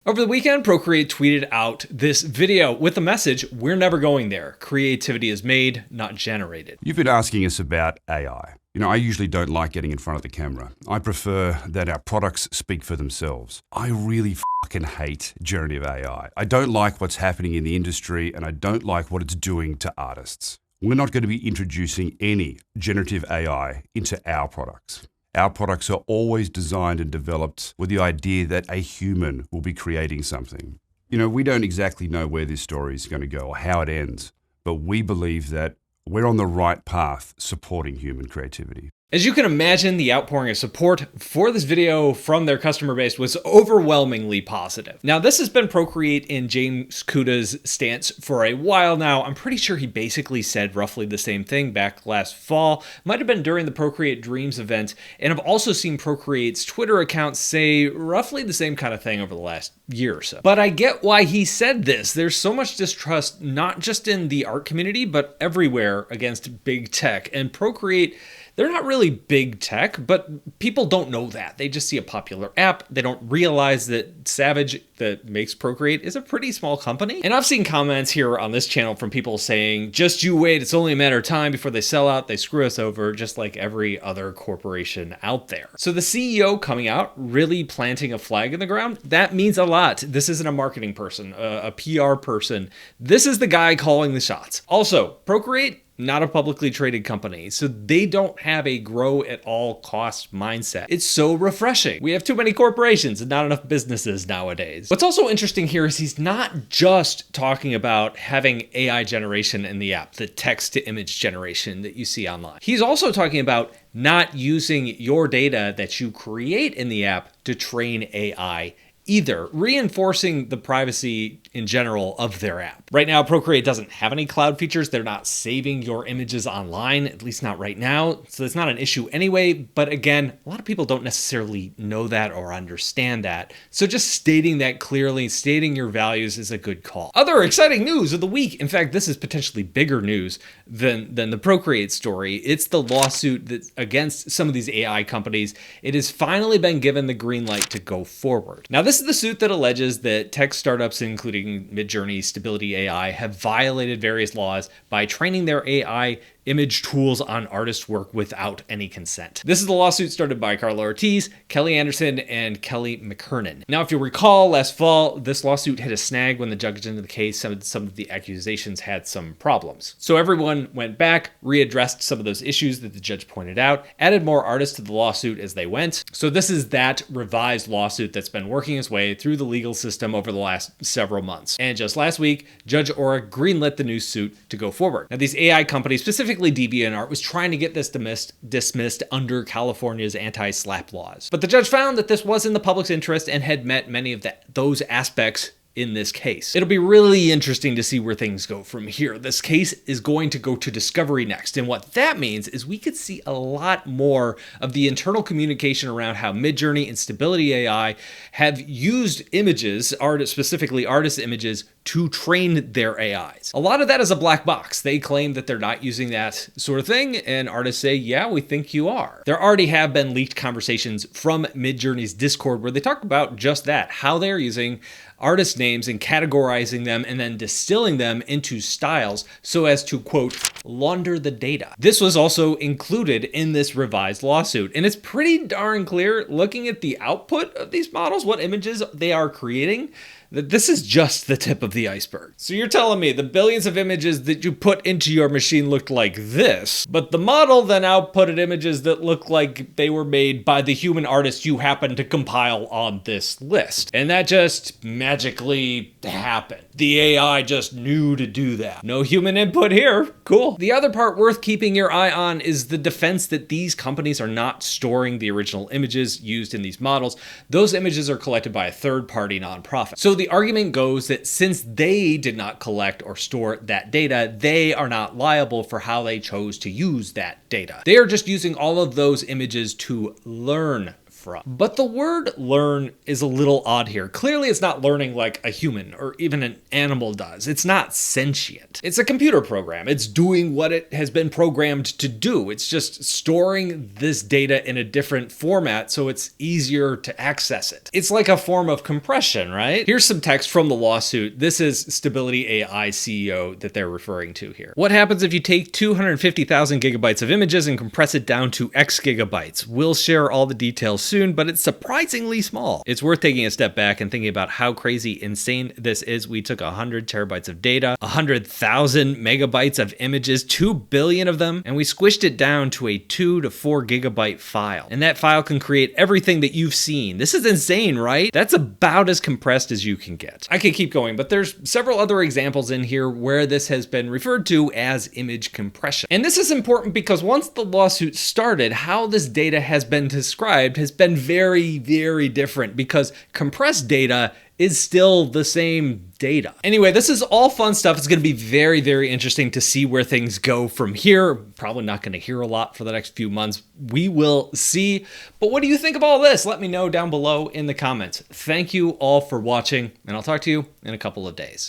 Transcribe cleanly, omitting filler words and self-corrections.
Over the weekend, Procreate tweeted out this video with the message, "We're never going there. Creativity is made, not generated." You've been asking us about AI. I usually don't like getting in front of the camera. I prefer that our products speak for themselves. I really fucking hate generative AI. I don't like what's happening in the industry, and I don't like what it's doing to artists. We're not going to be introducing any generative AI into our products. Our products are always designed and developed with the idea that a human will be creating something. We don't exactly know where this story is going to go or how it ends, but we believe that we're on the right path supporting human creativity. As you can imagine, the outpouring of support for this video from their customer base was overwhelmingly positive. Now, this has been Procreate and James Cuda's stance for a while now. I'm pretty sure he basically said roughly the same thing back last fall. Might have been during the Procreate Dreams event. And I've also seen Procreate's Twitter account say roughly the same kind of thing over the last year or so. But I get why he said this. There's so much distrust, not just in the art community, but everywhere against big tech. And Procreate, they're not really big tech, but people don't know that. They just see a popular app. They don't realize that Savage, that makes Procreate, is a pretty small company. And I've seen comments here on this channel from people saying, just you wait, it's only a matter of time before they sell out, they screw us over, just like every other corporation out there. So the CEO coming out, really planting a flag in the ground, that means a lot. This isn't a marketing person, a PR person. This is the guy calling the shots. Also, Procreate, not a publicly traded company, so they don't have a grow at all costs mindset. It's so refreshing. We have too many corporations and not enough businesses nowadays. What's also interesting here is he's not just talking about having AI generation in the app, the text to image generation that you see online. He's also talking about not using your data that you create in the app to train AI either, reinforcing the privacy in general of their app. Right now, Procreate doesn't have any cloud features. They're not saving your images online, at least not right now. So it's not an issue anyway. But again, a lot of people don't necessarily know that or understand that. So just stating that clearly, stating your values is a good call. Other exciting news of the week. In fact, this is potentially bigger news than the Procreate story. It's the lawsuit that's against some of these AI companies. It has finally been given the green light to go forward. Now, this is the suit that alleges that tech startups, including Midjourney, Stability AI, have violated various laws by training their AI image tools on artist work without any consent. This is the lawsuit started by Carla Ortiz, Kelly Anderson, and Kelly McKernan. Now, if you recall, last fall, this lawsuit hit a snag when the judge into the case, some of the accusations had some problems. So everyone went back, readdressed some of those issues that the judge pointed out, added more artists to the lawsuit as they went. So this is that revised lawsuit that's been working its way through the legal system over the last several months. And just last week, Judge Ora greenlit the new suit to go forward. Now, these AI companies, specifically DeviantArt, was trying to get this dismissed under California's anti-SLAPP laws. But the judge found that this was in the public's interest and had met many of those aspects in this case. It'll be really interesting to see where things go from here. This case is going to go to discovery next, and what that means is we could see a lot more of the internal communication around how Midjourney and Stability AI have used images, specifically artist images, to train their AIs. A lot of that is a black box. They claim that they're not using that sort of thing, and artists say, yeah, we think you are. There already have been leaked conversations from Midjourney's Discord where they talk about just that, how they're using artist names and categorizing them and then distilling them into styles so as to, quote, launder the data. This was also included in this revised lawsuit, and it's pretty darn clear looking at the output of these models, what images they are creating, that this is just the tip of the iceberg. So you're telling me the billions of images that you put into your machine looked like this, but the model then outputted images that look like they were made by the human artist you happen to compile on this list. And that just magically happened. The AI just knew to do that. No human input here. Cool. The other part worth keeping your eye on is the defense that these companies are not storing the original images used in these models. Those images are collected by a third-party nonprofit. So the argument goes that since they did not collect or store that data, they are not liable for how they chose to use that data. They are just using all of those images to learn from. But the word learn is a little odd here. Clearly it's not learning like a human or even an animal does. It's not sentient. It's a computer program. It's doing what it has been programmed to do. It's just storing this data in a different format so it's easier to access it. It's like a form of compression, right? Here's some text from the lawsuit. This is Stability AI CEO that they're referring to here. What happens if you take 250,000 gigabytes of images and compress it down to X gigabytes? We'll share all the details soon, but it's surprisingly small. It's worth taking a step back and thinking about how crazy insane this is. We took 100 terabytes of data, 100,000 megabytes of images, 2 billion of them, and we squished it down to a 2 to 4 gigabyte file. And that file can create everything that you've seen. This is insane, right? That's about as compressed as you can get. I could keep going, but there's several other examples in here where this has been referred to as image compression. And this is important because once the lawsuit started, how this data has been described has been very, very different because compressed data is still the same data. Anyway, this is all fun stuff. It's going to be very, very interesting to see where things go from here. Probably not going to hear a lot for the next few months. We will see. But what do you think of all this? Let me know down below in the comments. Thank you all for watching, and I'll talk to you in a couple of days.